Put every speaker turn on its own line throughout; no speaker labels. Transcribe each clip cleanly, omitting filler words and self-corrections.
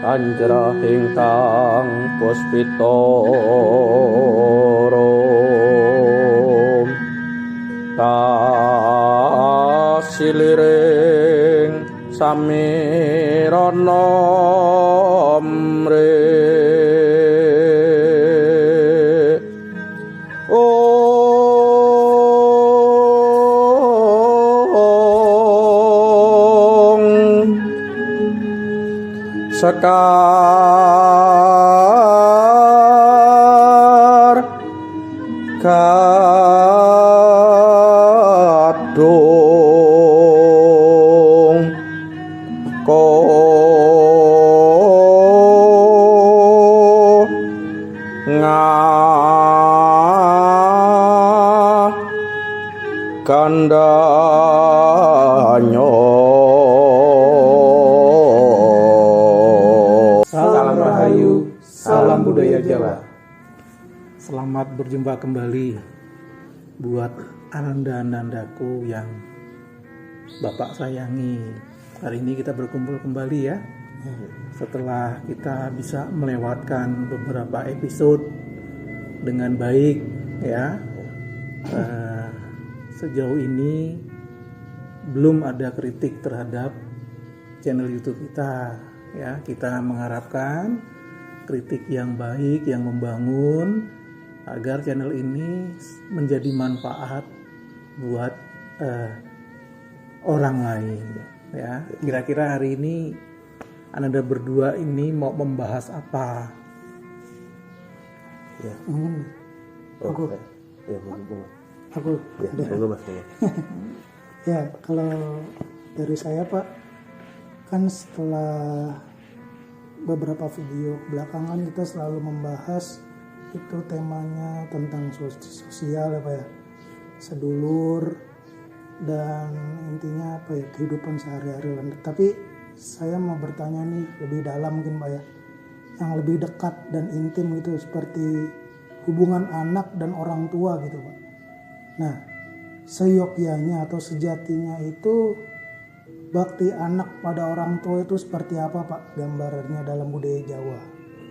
anjrahing kang puspita kasiliring samirana mre sekar kadung ko ngagandanya.
Salam Rahayu, salam budaya Jawa.
Selamat berjumpa kembali buat ananda-anandaku yang Bapak sayangi. Hari ini kita berkumpul kembali ya. Setelah kita bisa melewatkan beberapa episode dengan baik ya. Sejauh ini belum ada kritik terhadap channel YouTube kita ya. Kita mengharapkan kritik yang baik, yang membangun agar channel ini menjadi manfaat buat orang lain ya. Kira-kira hari ini Anda berdua ini mau membahas apa?
Ya.
Aku ya, kalau dari saya Pak, kan setelah beberapa video belakangan kita selalu membahas itu temanya tentang sosial apa ya, sedulur dan intinya apa ya, kehidupan sehari-hari. Tapi saya mau bertanya nih lebih dalam mungkin Pak ya, yang lebih dekat dan intim gitu, seperti hubungan anak dan orang tua gitu Pak. Nah, seyogyanya atau sejatinya itu bakti anak pada orang tua itu seperti apa Pak gambarannya dalam budaya Jawa?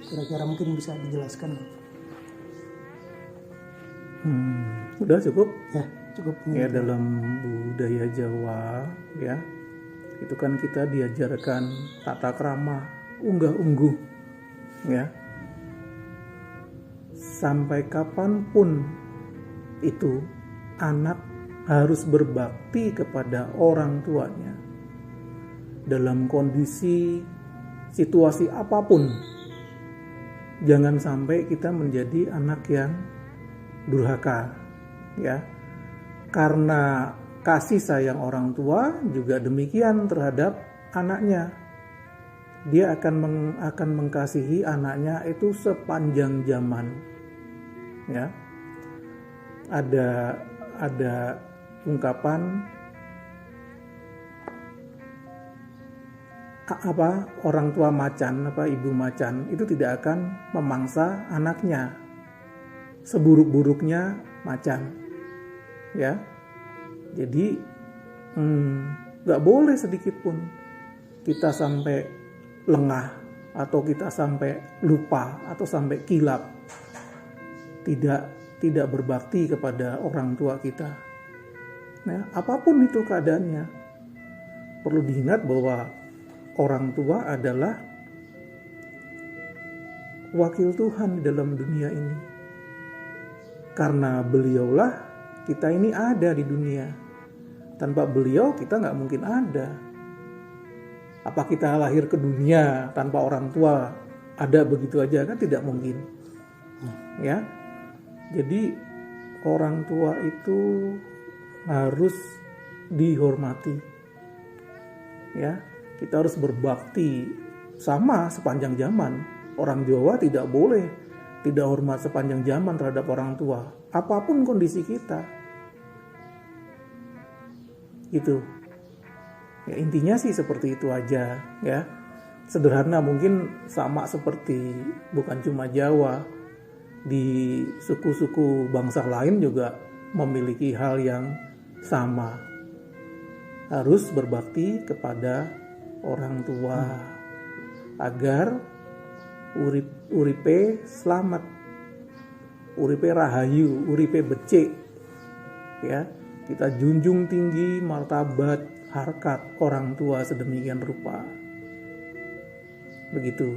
Kira-kira mungkin bisa dijelaskan?
Udah cukup?
Ya, cukup.
Ya, dalam budaya Jawa ya, itu kan kita diajarkan tata krama, unggah-ungguh ya. Sampai kapanpun itu anak harus berbakti kepada orang tuanya dalam kondisi situasi apapun. Jangan sampai kita menjadi anak yang durhaka ya. Karena kasih sayang orang tua juga demikian terhadap anaknya. Dia akan mengasihi anaknya itu sepanjang zaman ya. Ada ungkapan orang tua macan ibu macan itu tidak akan memangsa anaknya seburuk-buruknya macan ya. Jadi nggak boleh sedikit pun kita sampai lengah atau kita sampai lupa atau sampai kilap tidak berbakti kepada orang tua kita. Nah, apapun itu keadaannya, perlu diingat bahwa orang tua adalah wakil Tuhan di dalam dunia ini. Karena beliaulah kita ini ada di dunia. Tanpa beliau kita nggak mungkin ada. Apa kita lahir ke dunia tanpa orang tua ada begitu aja? Kan tidak mungkin. Ya. Jadi orang tua itu harus dihormati. Ya, kita harus berbakti sama sepanjang zaman. Orang Jawa tidak boleh tidak hormat sepanjang zaman terhadap orang tua, apapun kondisi kita. Gitu. Ya, intinya sih seperti itu aja, ya. Sederhana, mungkin sama seperti bukan cuma Jawa, di suku-suku bangsa lain juga memiliki hal yang sama. Harus berbakti kepada orang tua. agar uripe selamat, uripe rahayu, uripe becik. Ya, kita junjung tinggi martabat harkat orang tua sedemikian rupa. Begitu.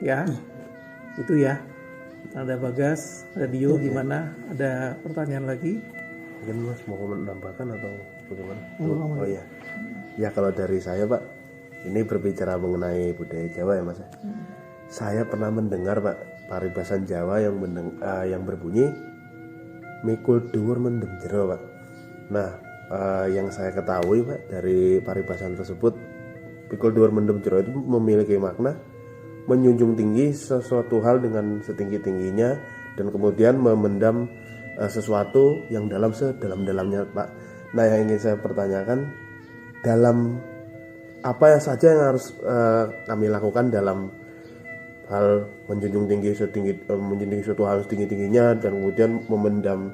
Ya. Itu ya. Ada Bagas, ada Dio, gimana? Ada pertanyaan lagi?
Mungkin Mas mau menambahkan atau bagaimana? Oh ya. Ya kalau dari saya Pak, ini berbicara mengenai budaya Jawa ya Mas. Saya pernah mendengar Pak paribasan Jawa yang berbunyi mikul dhuwur mendem jero Pak. Nah, yang saya ketahui Pak dari paribasan tersebut, mikul dhuwur mendem jero itu memiliki makna menjunjung tinggi sesuatu hal dengan setinggi-tingginya dan kemudian memendam sesuatu yang sedalam-dalamnya Pak. Nah, yang ingin saya pertanyakan, dalam apa saja yang harus kami lakukan dalam hal menjunjung tinggi suatu hal setinggi-tingginya dan kemudian memendam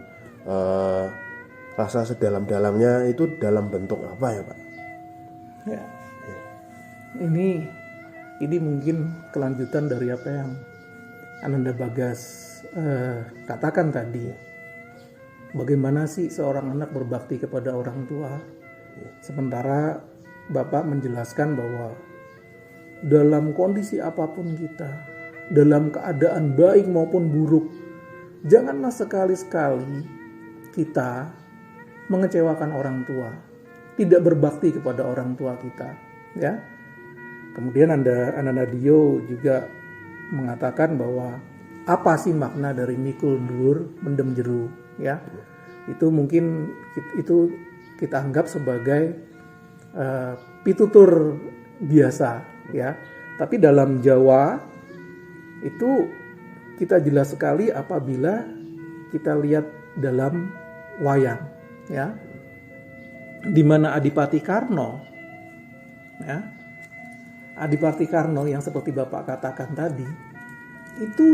rasa sedalam-dalamnya, itu dalam bentuk apa ya Pak?
Ya. Ini mungkin kelanjutan dari apa yang Ananda Bagas katakan tadi. Bagaimana sih seorang anak berbakti kepada orang tua? Sementara Bapak menjelaskan bahwa dalam kondisi apapun kita, dalam keadaan baik maupun buruk, janganlah sekali-sekali kita mengecewakan orang tua, tidak berbakti kepada orang tua kita, ya. Kemudian Ananda Dio juga mengatakan bahwa apa sih makna dari mikul dhuwur mendem jero, ya. Itu mungkin itu kita anggap sebagai pitutur biasa, ya. Tapi dalam Jawa itu kita jelas sekali apabila kita lihat dalam wayang, ya. Di mana Adipati Karno, ya. Adipati Karno yang seperti Bapak katakan tadi, itu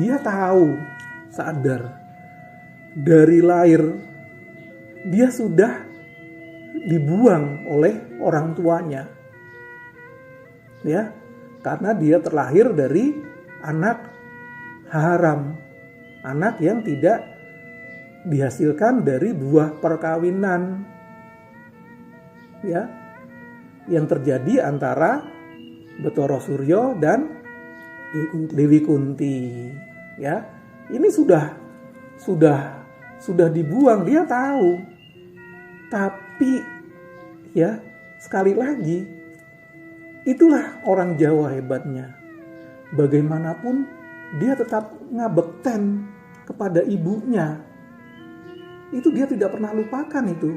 dia tahu, sadar dari lahir dia sudah dibuang oleh orang tuanya, ya, karena dia terlahir dari anak haram, anak yang tidak dihasilkan dari buah perkawinan, ya, yang terjadi antara Betara Suryo dan Dewi Kunti, ya. Ini sudah dibuang, dia tahu. Tapi ya, sekali lagi itulah orang Jawa hebatnya. Bagaimanapun dia tetap ngabekten kepada ibunya. Itu dia tidak pernah lupakan itu.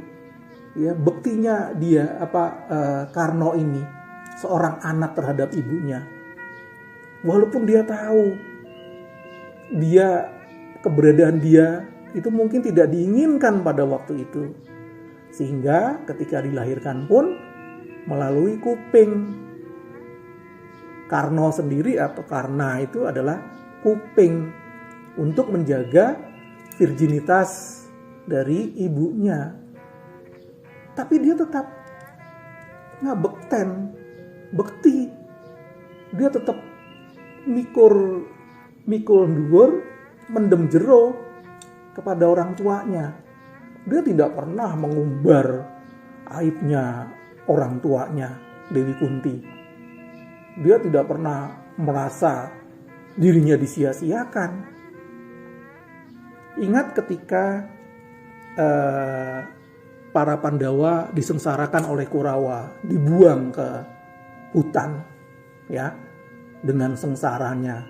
Ya, bektinya dia Karno ini seorang anak terhadap ibunya. Walaupun dia tahu keberadaan dia itu mungkin tidak diinginkan pada waktu itu. Sehingga ketika dilahirkan pun melalui kuping. Karno sendiri atau Karna itu adalah kuping untuk menjaga virginitas dari ibunya. Tapi dia tetap ngabekten, bekti. Dia tetap mikul dhuwur mendem jero kepada orang tuanya. Dia tidak pernah mengumbar aibnya orang tuanya, Dewi Kunti. Dia tidak pernah merasa dirinya disia-siakan. Ingat ketika para Pandawa disengsarakan oleh Kurawa, dibuang ke hutan, ya, dengan sengsaranya.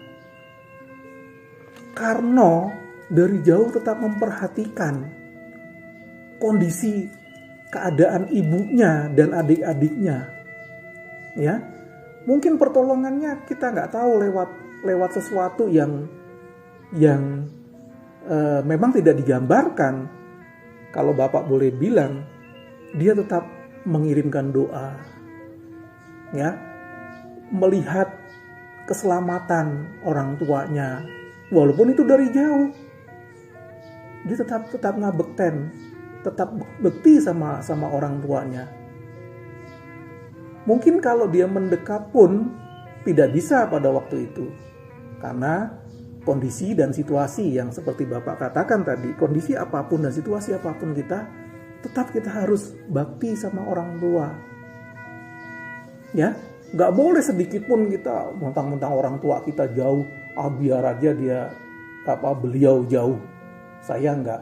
Karno dari jauh tetap memperhatikan kondisi keadaan ibunya dan adik-adiknya, ya. Mungkin pertolongannya kita nggak tahu lewat sesuatu yang memang tidak digambarkan. Kalau Bapak boleh bilang, dia tetap mengirimkan doa, ya, melihat keselamatan orang tuanya, walaupun itu dari jauh. Dia tetap ngabekten, tetap bekti sama orang tuanya. Mungkin kalau dia mendekat pun tidak bisa pada waktu itu. Karena kondisi dan situasi yang seperti Bapak katakan tadi, kondisi apapun dan situasi apapun tetap kita harus bakti sama orang tua. Ya, nggak boleh sedikit pun kita mentang-mentang orang tua kita jauh, biar aja beliau jauh. Saya nggak.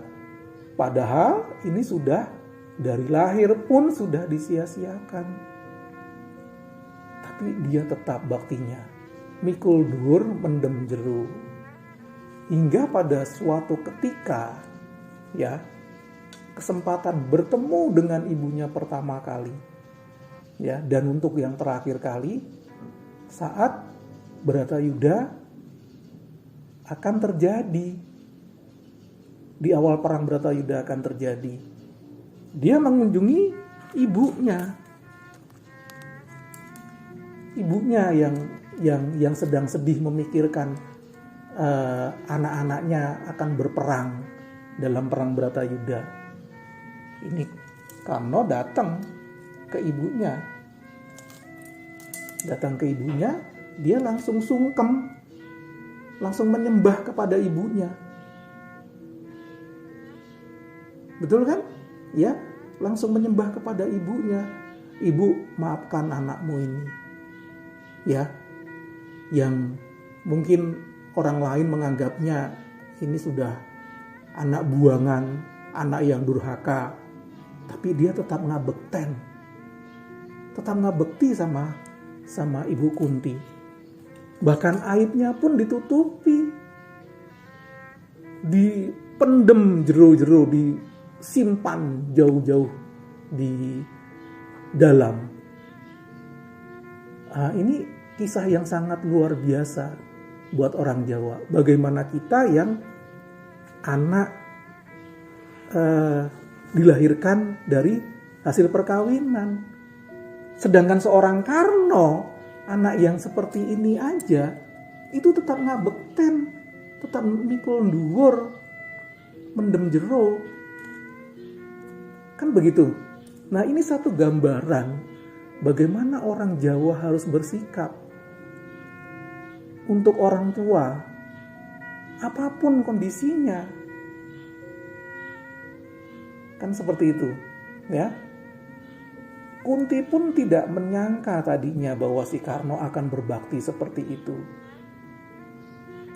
Padahal ini sudah dari lahir pun sudah disia-siakan. Tapi dia tetap baktinya. Mikul dhuwur mendem jero. Hingga pada suatu ketika, ya, kesempatan bertemu dengan ibunya pertama kali, ya, dan untuk yang terakhir kali, saat Bharatayuddha akan terjadi, di awal perang Bharatayuddha akan terjadi, dia mengunjungi ibunya yang sedang sedih memikirkan anak-anaknya akan berperang dalam perang Bharatayuddha. Ini Karna datang ke ibunya, dia langsung sungkem, langsung menyembah kepada ibunya. Betul kan? Ya, langsung menyembah kepada ibunya. Ibu, maafkan anakmu ini. Ya, yang mungkin orang lain menganggapnya ini sudah anak buangan, anak yang durhaka, tapi dia tetap ngabekten, tetap ngabekti sama Ibu Kunti. Bahkan aibnya pun ditutupi, dipendem jero-jero, disimpan jauh-jauh di dalam. Ini kisah yang sangat luar biasa buat orang Jawa. Bagaimana kita yang anak dilahirkan dari hasil perkawinan. Sedangkan seorang Karna, anak yang seperti ini aja, itu tetap ngabekten, tetap mikul dhuwur, mendem jero. Kan begitu. Nah, ini satu gambaran bagaimana orang Jawa harus bersikap untuk orang tua, apapun kondisinya. Kan seperti itu, ya. Kunti pun tidak menyangka tadinya bahwa si Karna akan berbakti seperti itu.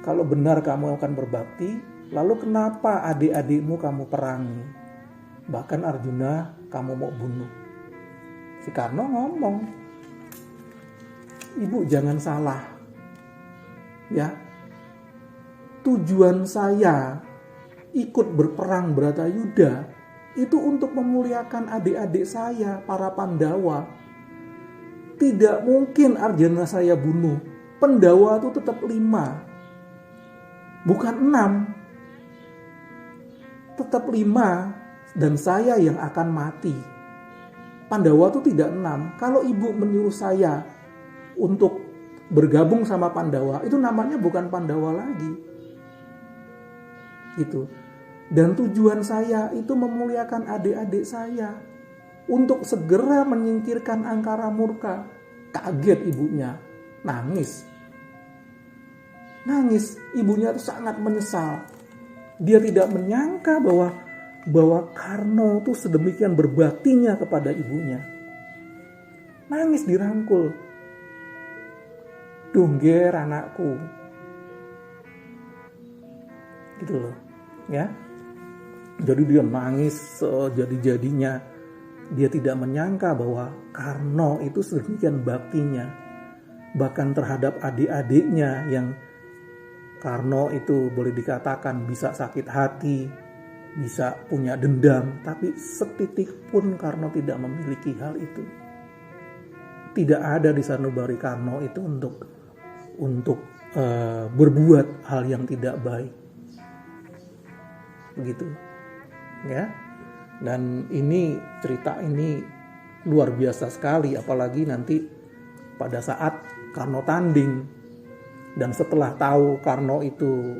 Kalau benar kamu akan berbakti, lalu kenapa adik-adikmu kamu perangi? Bahkan Arjuna kamu mau bunuh. Si Karna ngomong, Ibu jangan salah. Ya, tujuan saya ikut berperang Bharatayuddha itu untuk memuliakan adik-adik saya, para Pandawa. Tidak mungkin Arjuna saya bunuh. Pandawa itu tetap 5, bukan 6. Tetap 5 dan saya yang akan mati. Pandawa itu tidak 6. Kalau ibu menyuruh saya untuk bergabung sama Pandawa, itu namanya bukan Pandawa lagi. Gitu. Dan tujuan saya itu memuliakan adik-adik saya untuk segera menyingkirkan angkara murka. Kaget ibunya, nangis. Ibunya itu sangat menyesal. Dia tidak menyangka bahwa Karna itu sedemikian berbaktinya kepada ibunya. Nangis dirangkul. Dongger anakku. Gitu loh, ya. Jadi dia nangis sejadi-jadinya. Dia tidak menyangka bahwa Karna itu sedemikian baktinya. Bahkan terhadap adik-adiknya yang Karna itu boleh dikatakan bisa sakit hati, bisa punya dendam. Tapi setitik pun Karna tidak memiliki hal itu. Tidak ada di sanubari Karna itu untuk berbuat hal yang tidak baik. Begitu. Ya, dan ini cerita ini luar biasa sekali, apalagi nanti pada saat Karna tanding dan setelah tahu Karna itu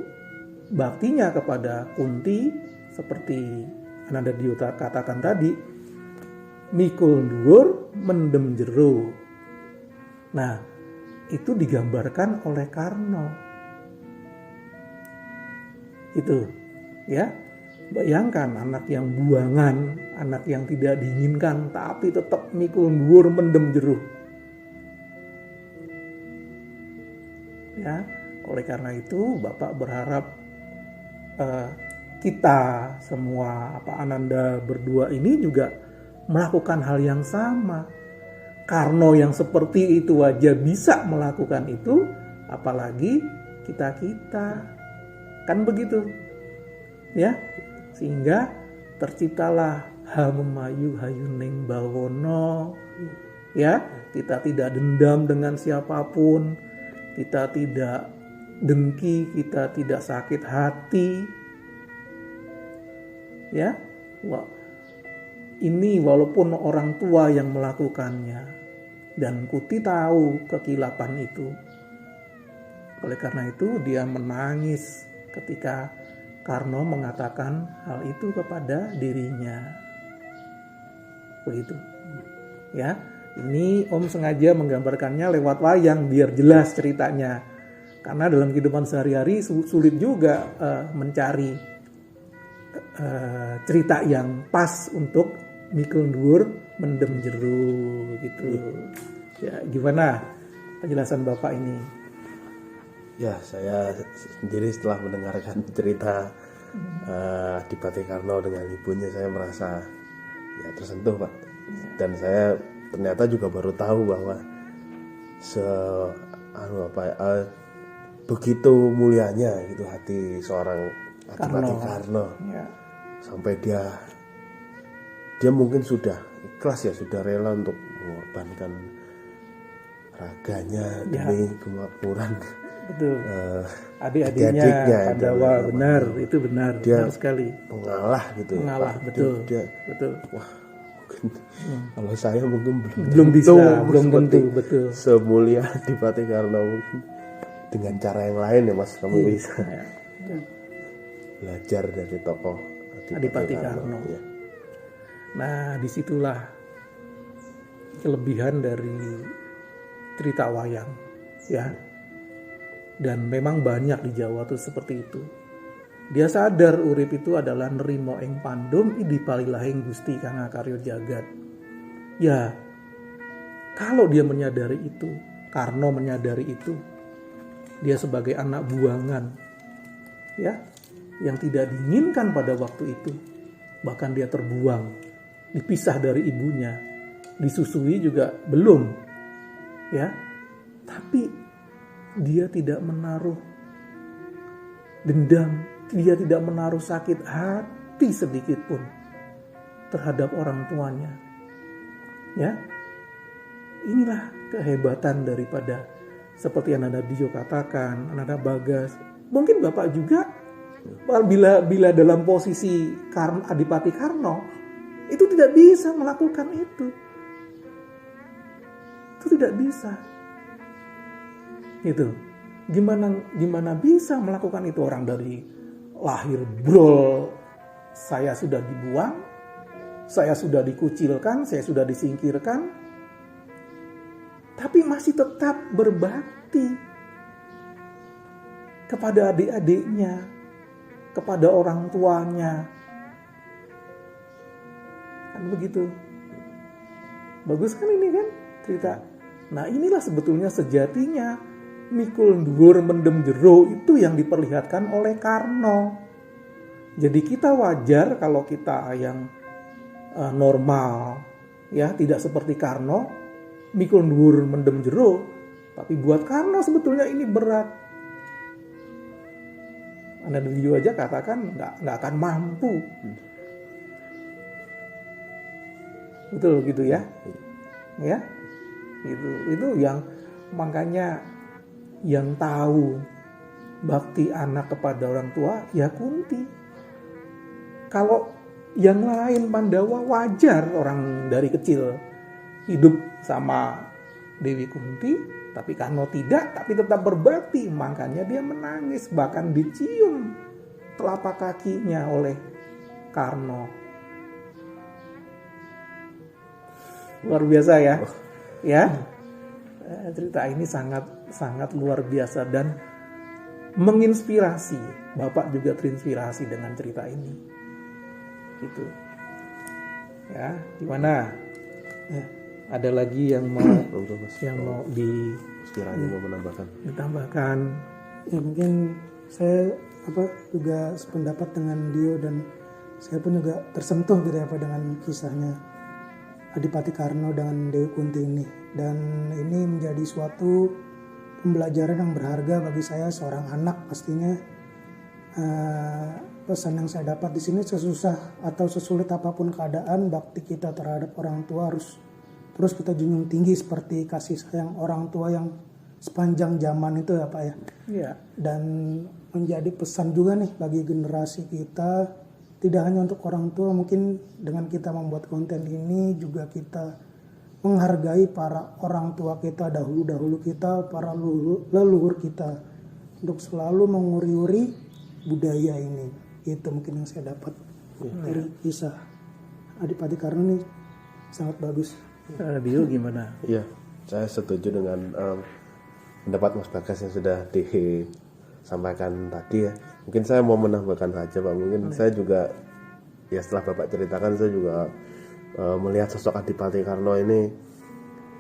baktinya kepada Kunti seperti Ananda Diyuta katakan tadi, mikul dhuwur mendem jero, Nah, itu digambarkan oleh Karno. Itu, ya. Bayangkan anak yang buangan, anak yang tidak diinginkan, tapi tetap mikul dhuwur mendem jeruh. Ya, oleh karena itu Bapak berharap kita semua, Ananda berdua ini juga melakukan hal yang sama. Karno yang seperti itu aja bisa melakukan itu, apalagi kita-kita. Kan begitu. Ya. Sehingga terciptalah Hamemayu Hayuning Bawono. Ya, kita tidak dendam dengan siapapun, kita tidak dengki, kita tidak sakit hati. Ya, ini walaupun orang tua yang melakukannya, dan Kuti tahu kekilapan itu. Oleh karena itu dia menangis ketika Karno mengatakan hal itu kepada dirinya. Begitu. Ya, ini Om sengaja menggambarkannya lewat wayang biar jelas ceritanya. Karena dalam kehidupan sehari-hari sulit juga mencari cerita yang pas untuk mikul dhuwur mendem jeru gitu. Ya, gimana penjelasan Bapak ini?
Ya, saya sendiri setelah mendengarkan cerita Adipati Karno dengan ibunya, saya merasa ya tersentuh, Pak. Dan saya ternyata juga baru tahu bahwa begitu mulianya gitu hati seorang Adipati Karno. Ya. Sampai dia mungkin sudah ikhlas ya, sudah rela untuk mengorbankan raganya demi kemakmuran.
Betul. Adik-adiknya Pandawa, benar, itu benar,
dia
benar sekali.
Mengalah gitu.
Mengalah, ya, betul.
Betul. Wah, mungkin kalau saya mungkin
belum bisa, belum tentu, betul.
Semulia Adipati Karno mungkin dengan cara yang lain ya, Mas, kamu bisa belajar dari tokoh
Adipati Karno. Ya. Nah, disitulah kelebihan dari cerita wayang, ya. Dan memang banyak di Jawa tuh seperti itu. Dia sadar urip itu adalah nerimo ing pandum idi palilahing Gusti kang akarya jagat. Ya, kalau dia menyadari itu, Karno menyadari itu, dia sebagai anak buangan, ya, yang tidak diinginkan pada waktu itu, bahkan dia terbuang, dipisah dari ibunya, disusui juga belum, ya, tapi dia tidak menaruh dendam, dia tidak menaruh sakit hati sedikit pun terhadap orang tuanya. Ya, inilah kehebatan daripada seperti yang Ananda Dio katakan, Ananda Bagas. Mungkin Bapak juga bila dalam posisi Adipati Karno itu tidak bisa melakukan itu. Itu tidak bisa. Itu gimana bisa melakukan itu? Orang dari lahir brol, saya sudah dibuang, saya sudah dikucilkan, saya sudah disingkirkan, tapi masih tetap berbakti kepada adik-adiknya, kepada orang tuanya. Kan begitu. Bagus kan ini kan cerita. Nah, inilah sebetulnya sejatinya mikul dhuwur mendem jero itu yang diperlihatkan oleh Karno. Jadi kita wajar kalau kita yang normal, ya, tidak seperti Karno mikul dhuwur mendem jero, tapi buat Karno sebetulnya ini berat. Anda dulu aja katakan nggak akan mampu. Betul gitu ya, ya, itu yang makanya yang tahu bakti anak kepada orang tua ya Kunti. Kalau yang lain Pandawa wajar orang dari kecil hidup sama Dewi Kunti, tapi Karno tidak, tapi tetap berbakti, makanya dia menangis, bahkan dicium telapak kakinya oleh Karno. Luar biasa ya, ya. Cerita ini sangat sangat luar biasa dan menginspirasi. Bapak juga terinspirasi dengan cerita ini. Gitu. Ya, gimana? Ada lagi yang mau
sekiranya mau menambahkan.
ditambahkan?
Ya mungkin saya juga sependapat dengan Dio, dan saya pun juga tersentuh gitu ya Pak dengan kisahnya Adipati Karno dengan Dewi Kunti ini, dan ini menjadi suatu pembelajaran yang berharga bagi saya seorang anak. Pastinya pesan yang saya dapat di sini, sesusah atau sesulit apapun keadaan, bakti kita terhadap orang tua harus terus kita junjung tinggi seperti kasih sayang orang tua yang sepanjang zaman itu ya Pak ya.
Iya.
Dan menjadi pesan juga nih bagi generasi kita, tidak hanya untuk orang tua, mungkin dengan kita membuat konten ini juga kita menghargai para orang tua kita, dahulu kita, para leluhur kita, untuk selalu menguri-uri budaya ini. Itu mungkin yang saya dapat dari kisah Adipati Karno ini, sangat bagus.
Dio gimana?
Iya, saya setuju dengan pendapat Mas Bagas yang sudah disampaikan tadi ya. Mungkin saya mau menambahkan saja Pak. Mungkin saya juga, ya setelah Bapak ceritakan, saya juga melihat sosok Adipati Karno ini,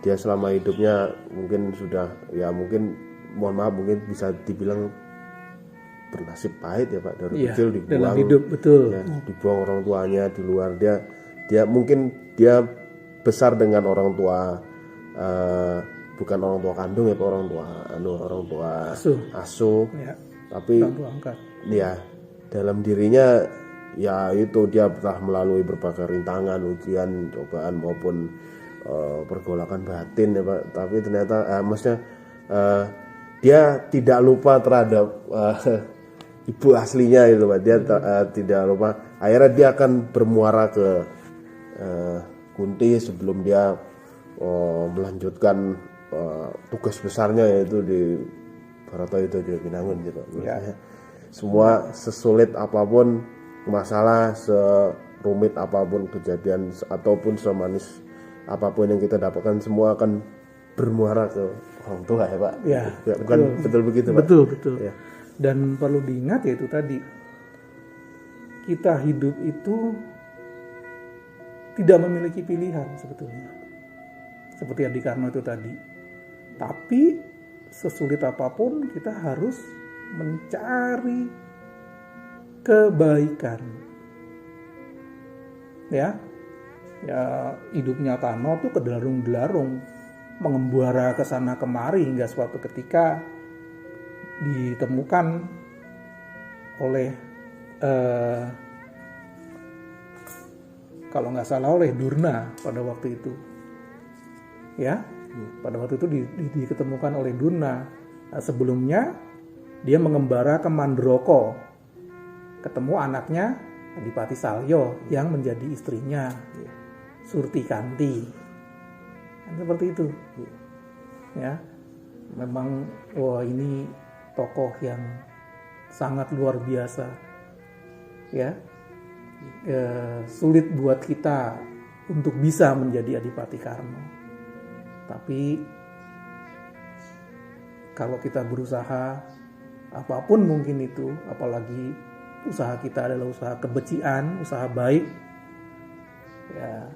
dia selama hidupnya mungkin sudah, ya mungkin mohon maaf, mungkin bisa dibilang bernasib pahit ya Pak. Dari kecil dibuang
dalam hidup, betul.
Ya, dibuang orang tuanya di luar. Dia mungkin dia besar dengan orang tua, bukan orang tua kandung ya Pak, orang tua asuh.
Ya.
Tapi
Orang tua angkat.
ya dalam dirinya ya itu dia telah melalui berbagai rintangan, ujian, cobaan maupun pergolakan batin ya Pak. Tapi ternyata maksudnya dia tidak lupa terhadap ibu aslinya itu Pak. Dia tidak lupa. Akhirnya dia akan bermuara ke Kunti sebelum dia melanjutkan tugas besarnya, yaitu di Bharatayuddha di Binangun gitu. Ya. Semua sesulit apapun masalah, serumit apapun kejadian, ataupun semanis apapun yang kita dapatkan, semua akan bermuara ke orang tua ya Pak.
Ya,
bukan betul begitu Pak.
Betul.
Ya.
Dan perlu diingat ya itu tadi, kita hidup itu tidak memiliki pilihan sebetulnya. Seperti Adi Karno itu tadi. Tapi sesulit apapun kita harus mencari kebaikan. Ya hidupnya Karno tuh kedelarung-delarung, mengembara ke sana kemari hingga suatu ketika ditemukan oleh kalau nggak salah oleh Durna pada waktu itu. Ya, pada waktu itu diketemukan oleh Durna. Nah, sebelumnya dia mengembara ke Mandroko, ketemu anaknya Adipati Salyo yang menjadi istrinya, Surti Kanti. Kan seperti itu. Ya, memang ini tokoh yang sangat luar biasa. Ya, sulit buat kita untuk bisa menjadi Adipati Karno. Tapi kalau kita berusaha, apapun mungkin itu, apalagi usaha kita adalah usaha kebencian, usaha baik, ya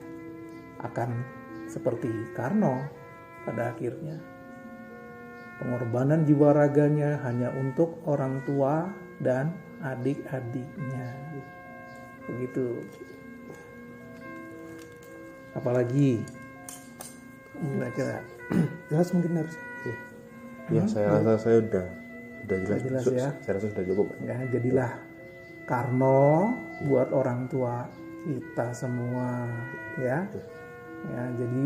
akan seperti Karno pada akhirnya. Pengorbanan jiwa raganya hanya untuk orang tua dan adik-adiknya. Begitu. Apalagi kira-kira
Jelas mungkin harus.
Ya, saya rasa saya udah jelas
ya.
Saya rasa sudah cukup.
Ya, jadilah Karno buat orang tua kita semua, ya. Ya, jadi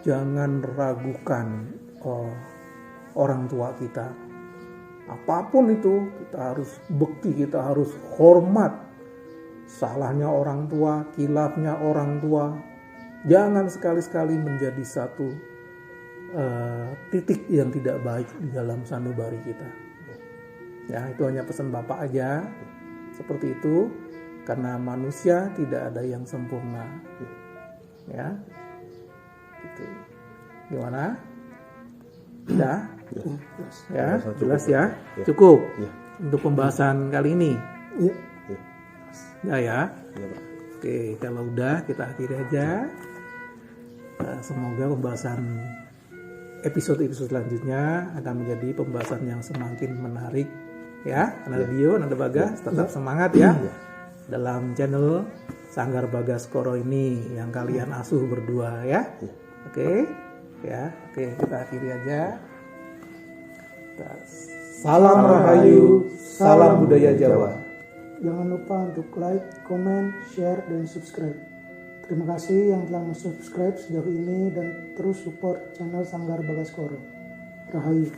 jangan ragukan orang tua kita. Apapun itu, kita harus bekti, kita harus hormat. Salahnya orang tua, kilafnya orang tua, jangan sekali-sekali menjadi satu titik yang tidak baik di dalam sanubari kita. Ya, itu hanya pesan Bapak aja. Seperti itu, karena manusia tidak ada yang sempurna. Ya, itu. Gimana? Udah? Ya,
Cukup.
jelas ya. Cukup
Ya.
untuk pembahasan kali ini.
Iya.
Udah ya.
Iya, Pak.
Oke, kalau udah kita akhiri aja. Semoga pembahasan episode-episode selanjutnya akan menjadi pembahasan yang semakin menarik ya. Nada Dio, Nada Bagas, tetap semangat ya dalam channel Sanggar Bagas Koro ini yang kalian asuh berdua ya. Oke, ya, oke kita akhiri aja.
Salam Rahayu, salam budaya Jawa.
Jangan lupa untuk like, comment, share, dan subscribe. Terima kasih yang telah subscribe sejauh ini dan terus support channel Sanggar Bagas Koro. Rahayu.